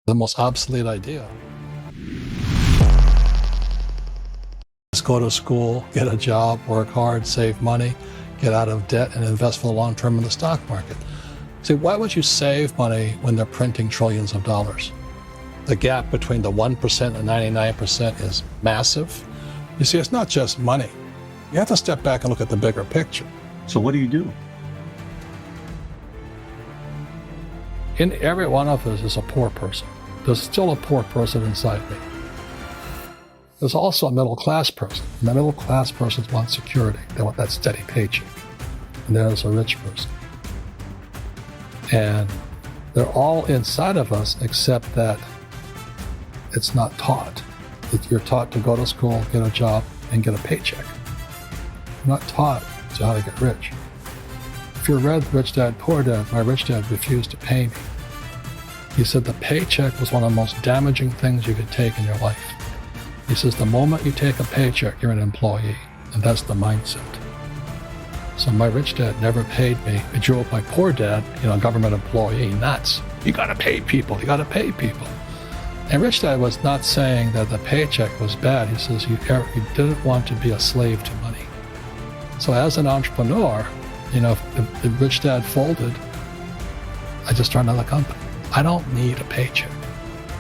The most obsolete idea. Just go to school, get a job, work hard, save money, get out of debt, and invest for the long term in the stock market. See, why would you save money when they're printing trillions of dollars? The gap between the 1% and 99% is massive. You see, it's not just money. You have to step back and look at the bigger picture. So what do you do? In every one of us is a poor person. There's still a poor person inside me. There's also a middle-class person. And the middle-class persons want security. They want that steady paycheck. And there's a rich person. And they're all inside of us, except that it's not taught. You're taught to go to school, get a job, and get a paycheck. You're not taught to how to get rich. If you read Rich Dad, Poor Dad, my rich dad refused to pay me. He said the paycheck was one of the most damaging things you could take in your life. He says the moment you take a paycheck, you're an employee, and that's the mindset. So my rich dad never paid me. It drove my poor dad, government employee, nuts. You gotta pay people, you gotta pay people. And rich dad was not saying that the paycheck was bad. He says you didn't want to be a slave to money. So as an entrepreneur, if rich dad folded, I just started another company. I don't need a paycheck.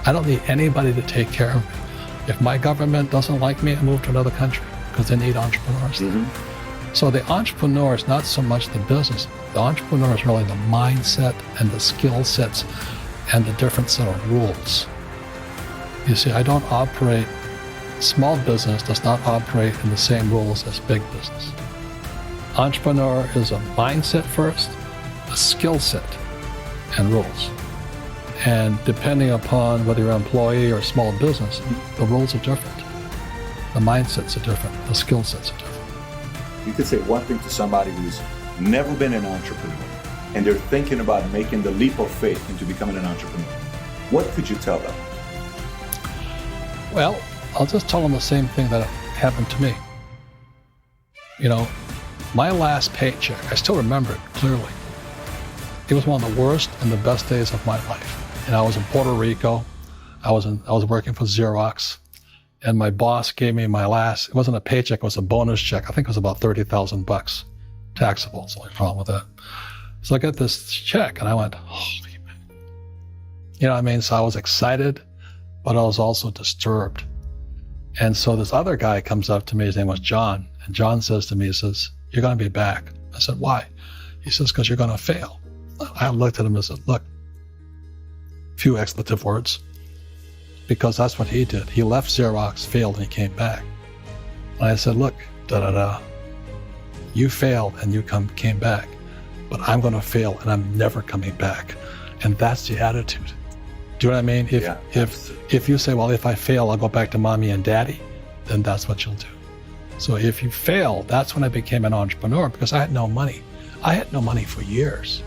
I don't need anybody to take care of me. If my government doesn't like me, I move to another country because they need entrepreneurs. Mm-hmm. So the entrepreneur is not so much the business. The entrepreneur is really the mindset and the skill sets and the different set of rules. You see, I don't operate, small business does not operate in the same rules as big business. Entrepreneur is a mindset first, a skill set, and rules. And depending upon whether you're an employee or small business, the rules are different. The mindsets are different. The skill sets are different. You could say one thing to somebody who's never been an entrepreneur and they're thinking about making the leap of faith into becoming an entrepreneur. What could you tell them? Well, I'll just tell them the same thing that happened to me. My last paycheck, I still remember it clearly. It was one of the worst and the best days of my life. And I was in Puerto Rico. I was working for Xerox, and my boss gave me my last, it wasn't a paycheck, it was a bonus check. I think it was about $30,000 taxable. It's the only problem with that. So I got this check and I went, holy man. You know what I mean? So I was excited, but I was also disturbed. And so this other guy comes up to me, his name was John. And John says to me, he says, you're going to be back. I said, why? He says, because you're going to fail. I looked at him and said, look, few expletive words, because that's what he did. He left Xerox, failed, and he came back. And I said, look, you failed and you came back, but I'm going to fail and I'm never coming back. And that's the attitude. Do you know what I mean? If you say, well, if I fail, I'll go back to mommy and daddy, then that's what you'll do. So if you fail, that's when I became an entrepreneur, because I had no money. I had no money for years.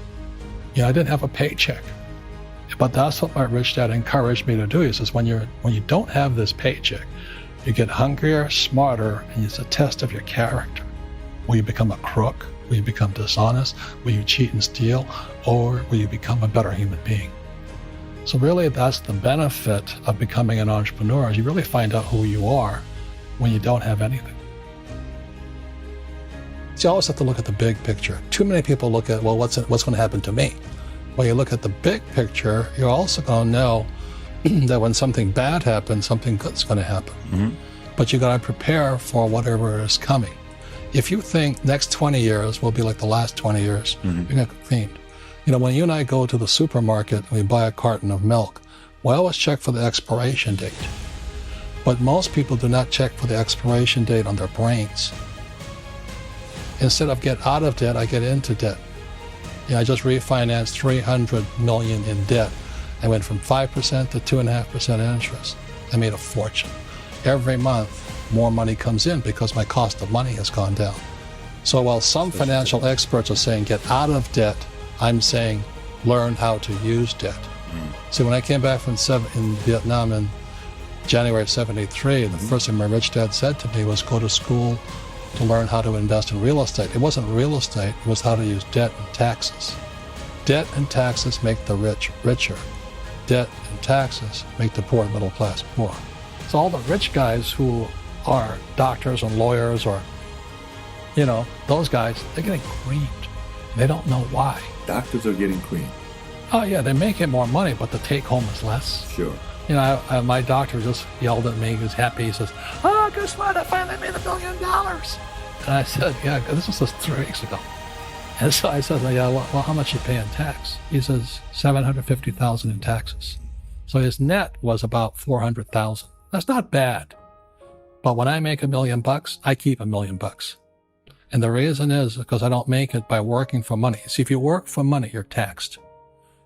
I didn't have a paycheck. But that's what my rich dad encouraged me to do. He says, when you don't have this paycheck, you get hungrier, smarter, and it's a test of your character. Will you become a crook? Will you become dishonest? Will you cheat and steal? Or will you become a better human being? So really, that's the benefit of becoming an entrepreneur, is you really find out who you are when you don't have anything. So you always have to look at the big picture. Too many people look at, well, what's going to happen to me? When you look at the big picture, you're also going to know that when something bad happens, something good's going to happen. Mm-hmm. But you got to prepare for whatever is coming. If you think next 20 years will be like the last 20 years, mm-hmm. you're going to get cleaned. When you and I go to the supermarket and we buy a carton of milk, we always check for the expiration date. But most people do not check for the expiration date on their brains. Instead of get out of debt, I get into debt. I just refinanced $300 million in debt. I went from 5% to 2.5% interest. I made a fortune. Every month, more money comes in because my cost of money has gone down. So while some financial experts are saying get out of debt, I'm saying learn how to use debt. So when I came back from in Vietnam in January of '73, the first thing my rich dad said to me was go to school to learn how to invest in real estate. It wasn't real estate, it was how to use debt and taxes. Debt and taxes make the rich richer. debt and taxes make the poor and middle class poor. So all the rich guys who are doctors and lawyers or, those guys, they're getting creamed. They don't know why. Doctors are getting creamed. Oh yeah, they make it more money, but the take home is less. Sure. My doctor just yelled at me. He was happy. He says, "Oh, guess what? I finally made $1 million." And I said, "Yeah, this was just 3 weeks ago." And so I said, "Yeah, well, how much you pay in tax?" He says, $750,000 in taxes. So his net was about $400,000. That's not bad. But when I make $1 million, I keep $1 million. And the reason is because I don't make it by working for money. See, if you work for money, you're taxed.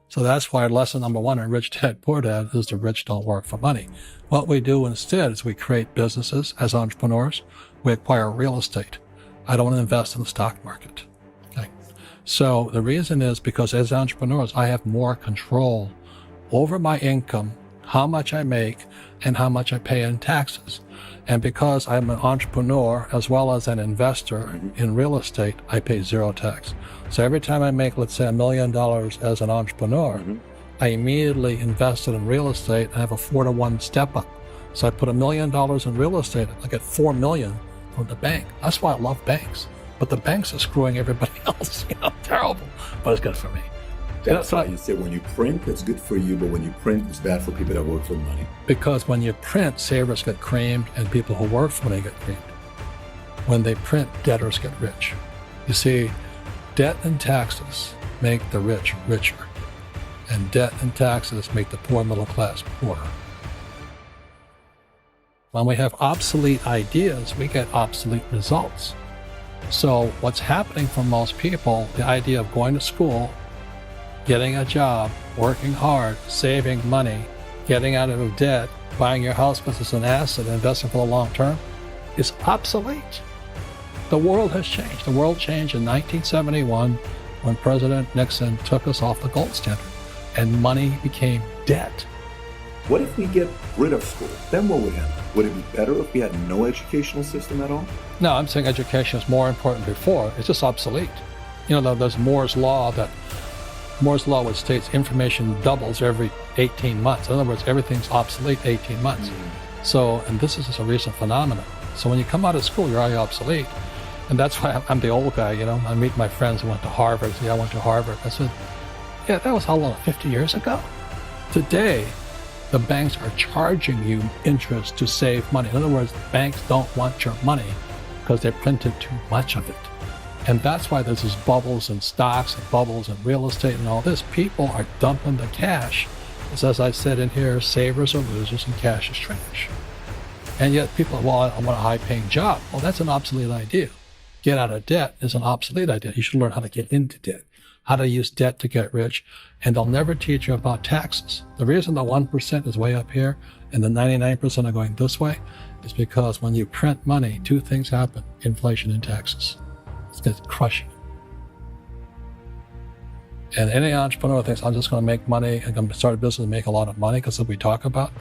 So that's why lesson number 1 in Rich Dad, Poor Dad is the rich don't work for money. What we do instead is we create businesses as entrepreneurs. We acquire real estate. I don't invest in the stock market. Okay. So the reason is because as entrepreneurs, I have more control over my income, how much I make, and how much I pay in taxes. And because I'm an entrepreneur as well as an investor in real estate, I pay 0 tax. So every time I make, let's say, $1 million as an entrepreneur, I immediately invested in real estate and have a 4-to-1 step up. So I put $1 million in real estate, I get $4 million from the bank. That's why I love banks. But the banks are screwing everybody else. Terrible, but it's good for me. That's why you said when you print, it's good for you, but when you print, it's bad for people that work for money. Because when you print, savers get creamed and people who work for money get creamed. When they print, debtors get rich. You see, debt and taxes make the rich richer, and debt and taxes make the poor middle class poorer. When we have obsolete ideas, we get obsolete results. So what's happening for most people, the idea of going to school, getting a job, working hard, saving money, getting out of debt, buying your house because it's an asset, investing for the long term, is obsolete. The world has changed. The world changed in 1971 when President Nixon took us off the gold standard and money became debt. What if we get rid of school? Then what would happen? Would it be better if we had no educational system at all? No, I'm saying education is more important than before. It's just obsolete. There's Moore's Law which states information doubles every 18 months. In other words, everything's obsolete 18 months. So, and this is just a recent phenomenon. So when you come out of school, you're already obsolete. And that's why I'm the old guy, I meet my friends who went to Harvard. I went to Harvard. I said, yeah, that was how long, 50 years ago? Today, the banks are charging you interest to save money. In other words, banks don't want your money because they printed too much of it. And that's why there's these bubbles in stocks and bubbles in real estate and all this. People are dumping the cash. As I said in here, savers are losers and cash is trash. And yet people, I want a high-paying job. Well, that's an obsolete idea. Get out of debt is an obsolete idea. You should learn how to get into debt, how to use debt to get rich, and they'll never teach you about taxes. The reason the 1% is way up here and the 99% are going this way is because when you print money, 2 things happen: inflation and taxes. It's going to crush you. And any entrepreneur thinks, I'm just going to make money, I'm going to start a business and make a lot of money because of what we talk about.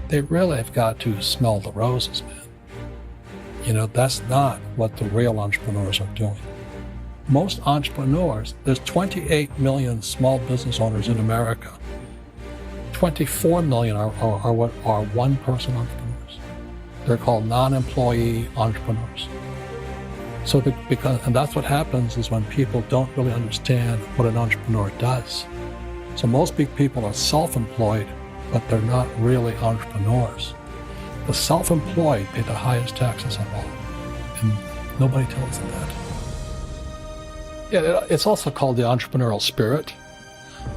They really have got to smell the roses, man. That's not what the real entrepreneurs are doing. Most entrepreneurs, there's 28 million small business owners in America. 24 million are what are one-person entrepreneurs. They're called non-employee entrepreneurs. So and that's what happens is when people don't really understand what an entrepreneur does. So most big people are self-employed, but they're not really entrepreneurs. The self-employed pay the highest taxes of all, and nobody tells them that. Yeah, it's also called the entrepreneurial spirit,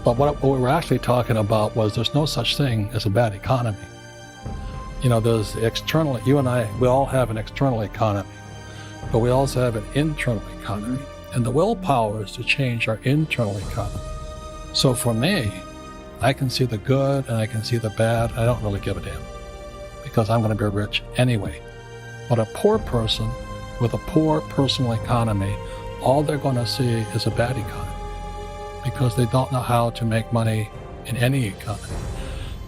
but what we were actually talking about was there's no such thing as a bad economy. There's external, you and I, we all have an external economy, but we also have an internal economy, and the willpower is to change our internal economy. So for me, I can see the good and I can see the bad. I don't really give a damn because I'm going to be rich anyway. But a poor person with a poor personal economy, all they're going to see is a bad economy because they don't know how to make money in any economy.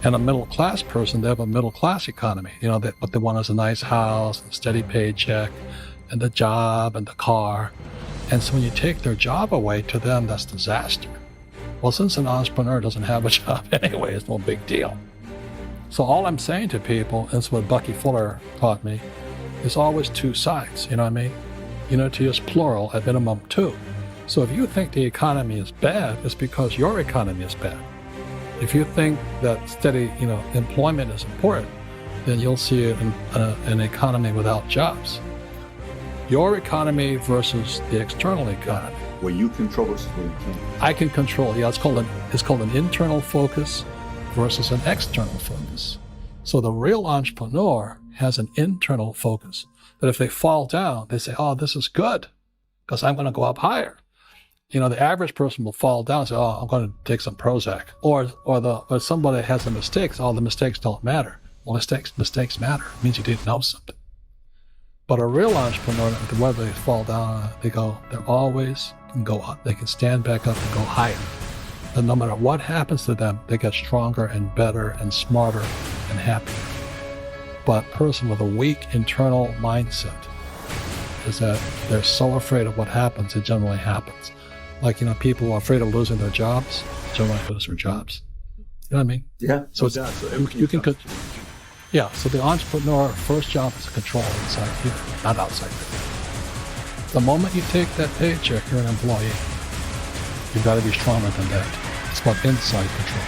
And a middle class person, they have a middle class economy. What they want is a nice house, a steady paycheck, and the job and the car. And so when you take their job away, to them, that's disaster. Well, since an entrepreneur doesn't have a job anyway, it's no big deal. So all I'm saying to people, and it's what Bucky Fuller taught me, is always two sides, you know what I mean? You know, to use plural, at minimum two. So if you think the economy is bad, it's because your economy is bad. If you think that steady, employment is important, then you'll see an economy without jobs. Your economy versus the external economy. Where you control versus where you can't. I can control. Yeah, it's called an internal focus versus an external focus. So the real entrepreneur has an internal focus. That if they fall down, they say, "Oh, this is good, because I'm going to go up higher." The average person will fall down and say, "Oh, I'm going to take some Prozac." Or somebody has a mistake. "Oh, the mistakes don't matter." Well, mistakes matter. It means you didn't know something. But a real entrepreneur, whether they fall down, they always can go up. They can stand back up and go higher. And no matter what happens to them, they get stronger and better and smarter and happier. But a person with a weak internal mindset is that they're so afraid of what happens, it generally happens. Like, people who are afraid of losing their jobs, generally lose their jobs. You know what I mean? Yeah. So so the entrepreneur first job is to control inside here, not outside here. The moment you take that paycheck, you're an employee. You've got to be stronger than that. It's about inside control.